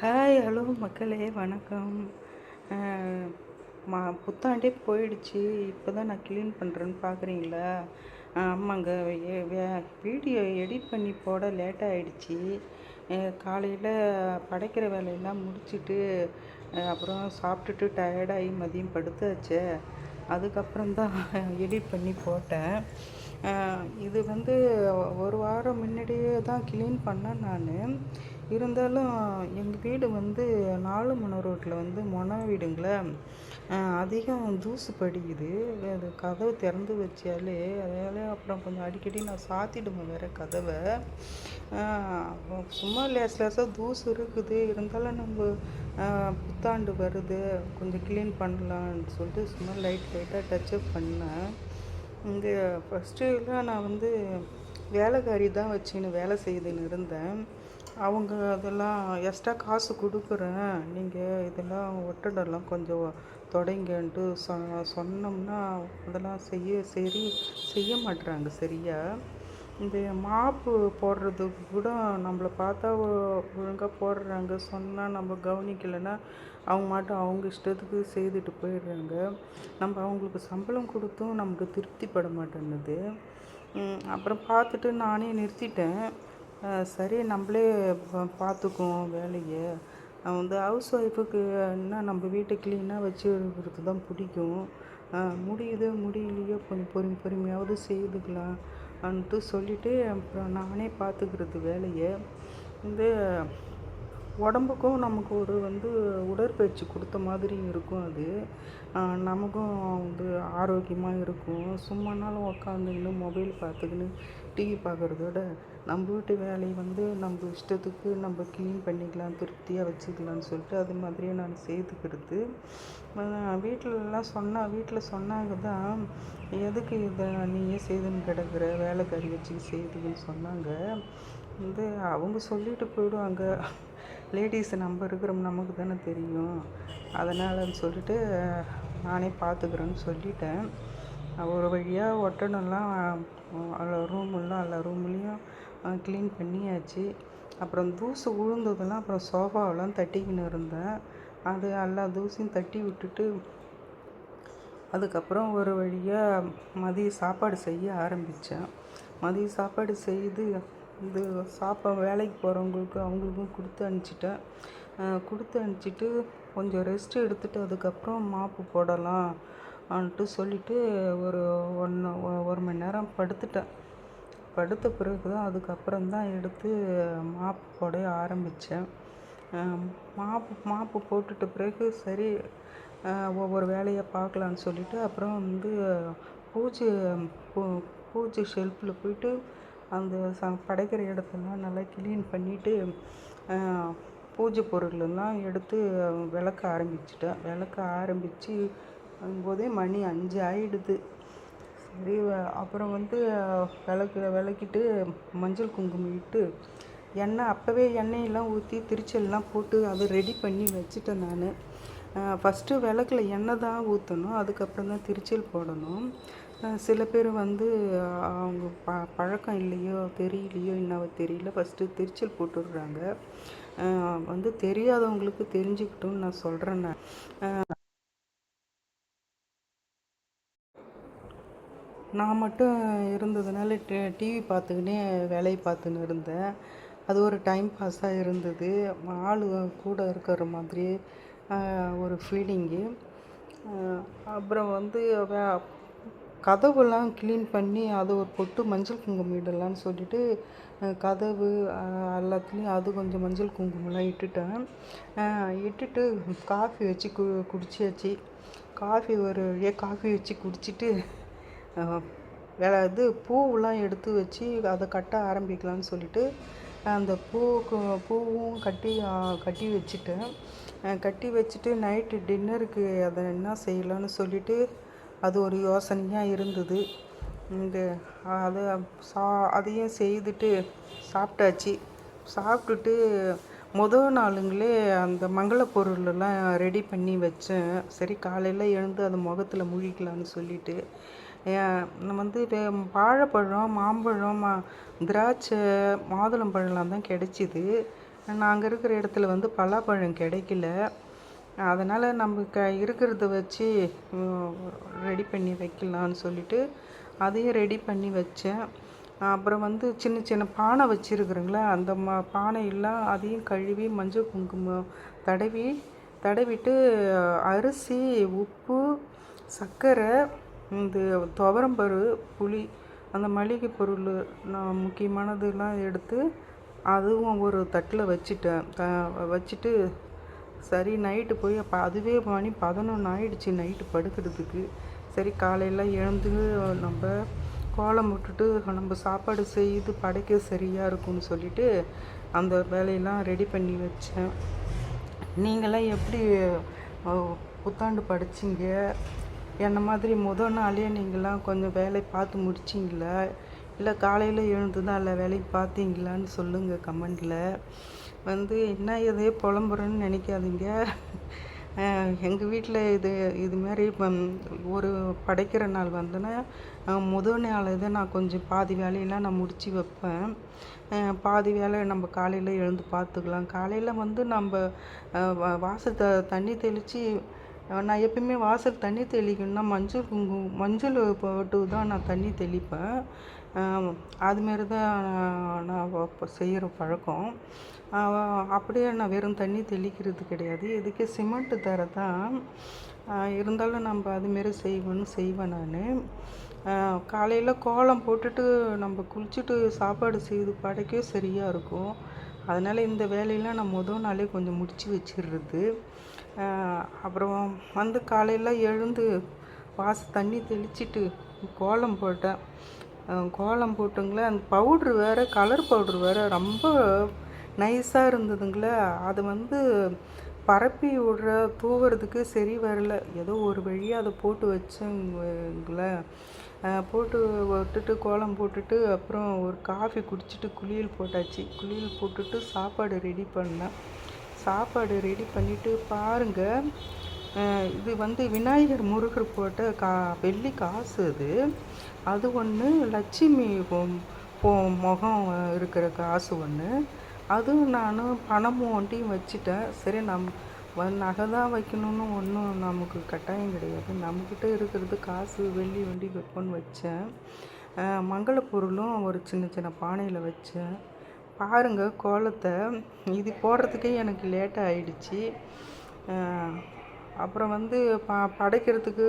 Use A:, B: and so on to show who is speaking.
A: Hi hello மக்களே வணக்கம். அ புத்தாண்டே போயிடுச்சு. இப்போ தான் நான் க்ளீன் பண்ணுறேன்னு பார்க்குறீங்களா? ஆமாங்க. வீடியோ எடிட் பண்ணி போட லேட் ஆகிடுச்சி. காலையில் படைக்கிற வேலையெல்லாம் முடிச்சுட்டு அப்புறம் சாப்பிட்டுட்டு டயர்டாகி மதியம் படுத்தாச்சே. அதுக்கப்புறம் தான் எடிட் பண்ணி போட்டேன். இது வந்து ஒரு வாரம் முன்னாடியே தான் க்ளீன் பண்ணேன் நான். இருந்தாலும் எங்கள் வீடு வந்து 4 மனை ரோட்டில் வந்து மொனை வீடுங்களா, அதிகம் தூசு படிக்குது. அது கதவு திறந்து வச்சாலே அதால் அப்புறம் கொஞ்சம் அடிக்கடி நான் சாத்திடுவேன் வேறு கதவை. சும்மா லேசாக தூசு இருக்குது. இருந்தாலும் நம்ம புத்தாண்டு வருது, கொஞ்சம் க்ளீன் பண்ணலான்னு சொல்லிட்டு சும்மா லைட்டாக டச்சப் பண்ணேன். இங்கே ஃபஸ்ட்டுலாம் நான் வந்து வேலைக்காரி தான் வச்சுன்னு வேலை செய்துன்னு இருந்தேன். அவங்க அதெல்லாம் எக்ஸ்ட்ரா காசு கொடுக்குறேன், நீங்கள் இதெல்லாம் ஒட்டடெல்லாம் கொஞ்சம் தொடைங்கன்ட்டு சொன்னோம்னா அதெல்லாம் செய்ய மாட்டுறாங்க சரியா. இந்த மாப்பு போடுறதுக்கு கூட நம்மளை பார்த்தா ஒழுங்காக போடுறாங்க, சொன்னால் நம்ம கவனிக்கலைன்னா அவங்க மட்டும் அவங்க இஷ்டத்துக்கு செய்துட்டு போயிடுறாங்க. நம்ம அவங்களுக்கு சம்பளம் கொடுத்தும் நமக்கு திருப்திப்பட மாட்டேன்னுது. அப்புறம் பார்த்துட்டு நானே நிறுத்திட்டேன். சரி நம்மளே பார்த்துக்குவோம் வேலையை. வந்து ஹவுஸ் ஒய்ஃபுக்கு என்ன நம்ம வீட்டை க்ளீனாக வச்சுருக்கிறது தான் பிடிக்கும். முடியலையோ கொஞ்சம் பொறுமையாவது செய்துக்கலாம்ன்ட்டு சொல்லிவிட்டு அப்புறம் நானே பார்த்துக்கிறது வேலையை. இந்த உடம்புக்கும் நமக்கு ஒரு வந்து உடற்பயிற்சி கொடுத்த மாதிரி இருக்கும். அது நமக்கும் வந்து ஆரோக்கியமாக இருக்கும். சும்மானாலும் உக்காந்துக்கின்னு மொபைல் பார்த்துக்கின்னு டிவி பார்க்குறதோட நம்ம வீட்டு வேலையை வந்து நம்ம இஷ்டத்துக்கு நம்ம க்ளீன் பண்ணிக்கலாம், திருப்தியாக வச்சுக்கலான்னு சொல்லிட்டு அது மாதிரியே நான் செய்துக்கிறது. வீட்டில் சொன்னாங்க தான், எதுக்கு இதை நீயே செய்துன்னு கிடக்குற, வேலைக்காரி வச்சு செய்துக்குன்னு சொன்னாங்க. வந்து அவங்க சொல்லிட்டு போயிடுவாங்க. லேடிஸ் நம்ம இருக்கிறோம், நமக்கு தானே தெரியும். அதனாலன்னு சொல்லிட்டு நானே பார்த்துக்கிறேன்னு சொல்லிட்டேன். ஒரு வழியாக ஒட்டடெல்லாம் எல்லா ரூம்லேயும் க்ளீன் பண்ணியாச்சு. அப்புறம் தூசு விழுந்ததெல்லாம் அப்புறம் சோஃபாவெல்லாம் தட்டிக்கின்னு இருந்தேன். அது எல்லா தூசையும் தட்டி விட்டுட்டு அதுக்கப்புறம் ஒரு வழியாக மதிய சாப்பாடு செய்ய ஆரம்பித்தேன். மதிய சாப்பாடு செய்து இது வேலைக்கு போகிறவங்களுக்கு அவங்களுக்கும் கொடுத்து அனுப்பிச்சிட்டு கொஞ்சம் ரெஸ்ட் எடுத்துகிட்டு அதுக்கப்புறம் மாப்பு போடலாம்ன்ட்டு சொல்லிவிட்டு ஒரு மணி நேரம் படுத்த பிறகு தான் அதுக்கப்புறம் தான் எடுத்து மாப்பு போட ஆரம்பித்தேன். மாப்பு போட்டுட்ட பிறகு சரி ஒவ்வொரு வேலையை பார்க்கலான்னு சொல்லிவிட்டு அப்புறம் வந்து பூஜை ஷெல்ஃபில் போயிட்டு அந்த படைக்கிற இடத்தெல்லாம் நல்லா க்ளீன் பண்ணிவிட்டு பூஜை பொருளெல்லாம் எடுத்து விளக்க ஆரம்பித்து போதே மணி 5 ஆகிடுது. சரி அப்புறம் வந்து விளக்கிட்டு மஞ்சள் குங்குமம் இட்டு அப்போவே எண்ணெயெல்லாம் ஊற்றி திருச்செல்லாம் போட்டு அதை ரெடி பண்ணி வச்சுட்டேன் நான். ஃபஸ்ட்டு விளக்கில் எண்ணெய் தான் ஊற்றணும், அதுக்கப்புறம் தான் திருச்செல் போடணும். சில பேர் வந்து அவங்க பழக்கம் இல்லையோ தெரியலையோ என்னவோ தெரியல, ஃபஸ்ட்டு திருச்செல் போட்டுடுறாங்க. வந்து தெரியாதவங்களுக்கு தெரிஞ்சுக்கிட்டோன்னு நான் சொல்கிறேன். நான் மட்டும் இருந்ததுனால டிவி பார்த்துக்கினே வேலையை பார்த்துன்னு இருந்தேன். அது ஒரு டைம் பாஸாக இருந்தது. ஆள் கூட இருக்கிற மாதிரி ஒரு ஃபீலிங்கு. அப்புறம் வந்து கதவுலாம் க்ளீன் பண்ணி அது ஒரு பொட்டு மஞ்சள் குங்குமம் இடலான்னு சொல்லிவிட்டு கதவு எல்லாத்துலேயும் அது கொஞ்சம் மஞ்சள் குங்குமம்லாம் இட்டுட்டு காஃபி வச்சு குடிச்சாச்சு. காஃபி வச்சு குடிச்சிட்டு பூவெலாம் எடுத்து வச்சு அதை கட்ட ஆரம்பிக்கலான்னு சொல்லிவிட்டு அந்த பூவும் கட்டி வச்சுட்டு நைட்டு டின்னருக்கு அதை என்ன செய்யலான்னு சொல்லிவிட்டு அது ஒரு யோசனையாக இருந்தது. அதையும் செய்துட்டு சாப்பிட்டாச்சு. சாப்பிட்டுட்டு முதல் நாளுங்களே அந்த மங்கள பொருளெல்லாம் ரெடி பண்ணி வச்சேன். சரி காலையில் எழுந்து அது முகத்தில் முழிக்கலான்னு சொல்லிவிட்டு வந்து வாழைப்பழம், மாம்பழம், திராட்சை, மாதுளம்பழம்லாம் தான் கிடச்சிது. நாங்கள் இருக்கிற இடத்துல வந்து பலாப்பழம் கிடைக்கல. அதனால் நம்ம இருக்கிறத வச்சு ரெடி பண்ணி வைக்கலான்னு சொல்லிட்டு அதையும் ரெடி பண்ணி வச்சேன். அப்புறம் வந்து சின்ன சின்ன பானை வச்சுருக்குறேங்களா, அந்த பானையெல்லாம் அதையும் கழுவி மஞ்சள் குங்குமம் தடவிட்டு அரிசி, உப்பு, சர்க்கரை, இந்த துவரம்பரு, புளி, அந்த மளிகை பொருள் முக்கியமானதெல்லாம் எடுத்து அதுவும் ஒரு தட்டில் வச்சுட்டு சரி நைட்டு போய் அப்போ அதுவே மணி 11 ஆயிடுச்சு நைட்டு படுக்கிறதுக்கு. சரி காலையில் எழுந்து நம்ம கோலம் போட்டுட்டு நம்ம சாப்பாடு செய்து படைக்க சரியாக இருக்கும்னு சொல்லிட்டு அந்த வேலையெல்லாம் ரெடி பண்ணி வச்சேன். நீங்களாம் எப்படி புத்தாண்டு படைச்சிங்க? என்ன மாதிரி முதல் நாளே நீங்களாம் கொஞ்சம் வேலை பார்த்து முடிச்சிங்களா, இல்லை காலையில் எழுந்து தான் எல்லா வேலையும் பார்த்தீங்களான்னு சொல்லுங்கள் கமெண்டில். வந்து என்ன எதையோ புலம்புறேன்னு நினைக்காதீங்க. எங்கள் வீட்டில் இது மாதிரி ஒரு படைக்கிற நாள் வந்துன்னா முதல் நாள் இதை நான் கொஞ்சம் பாதி வேலையெல்லாம் நான் முடித்து வைப்பேன். பாதி வேலை நம்ம காலையில் எழுந்து பார்த்துக்கலாம். காலையில் வந்து நம்ம வாசல் தண்ணி தெளித்து, நான் எப்பயுமே வாசல் தண்ணி தெளிக்கணும்னா மஞ்சள் போட்டு தான் நான் தண்ணி தெளிப்பேன். அதுமாரி தான் நான் செய்கிற பழக்கம். அப்படியே நான் வெறும் தண்ணி தெளிக்கிறது கிடையாது. இதுக்கு சிமெண்ட்டு தர தான். இருந்தாலும் நம்ம அதுமாரி செய்வேன் நான். காலையில் கோலம் போட்டுட்டு நம்ம குளிச்சுட்டு சாப்பாடு செய்து படைக்க சரியாக இருக்கும். அதனால் இந்த வேலையெல்லாம் நான் முதல் நாளே கொஞ்சம் முடித்து வச்சிடுறது. அப்புறம் வந்து காலையில் எழுந்து தண்ணி தெளிச்சிட்டு கோலம் போட்டேன். கோலம் போட்டுங்களே, அந்த பவுட்ரு வேறு, கலர் பவுட்ரு வேறு ரொம்ப நைஸாக இருந்ததுங்களே. அது வந்து பரப்பி தூவுறதுக்கு சரி வரல. ஏதோ ஒரு வழியாக அதை போட்டு வச்சேங்களே. போட்டு விட்டுட்டு கோலம் போட்டுட்டு அப்புறம் ஒரு காஃபி குடிச்சிட்டு குளியல் போட்டுட்டு சாப்பாடு ரெடி பண்ணேன். சாப்பாடு ரெடி பண்ணிவிட்டு பாருங்கள், இது வந்து விநாயகர் முருகர் போட்ட வெள்ளி காசு அது ஒன்று, லட்சுமி முகம் இருக்கிற காசு ஒன்று, அதுவும் நான் பணமும் ஒன்றையும் வச்சுட்டேன். சரி நகை தான் வைக்கணும்னு ஒன்றும் நமக்கு கட்டாயம் கிடையாது. நம்மக்கிட்ட இருக்கிறது காசு வெள்ளி வைப்போன்னு வச்சேன். மங்கள பொருளும் ஒரு சின்ன சின்ன பானையில் வச்சேன். பாருங்கள் கோலத்தை. இது போடுறதுக்கே எனக்கு லேட்டாக ஆயிடுச்சு. அப்புறம் வந்து படைக்கிறதுக்கு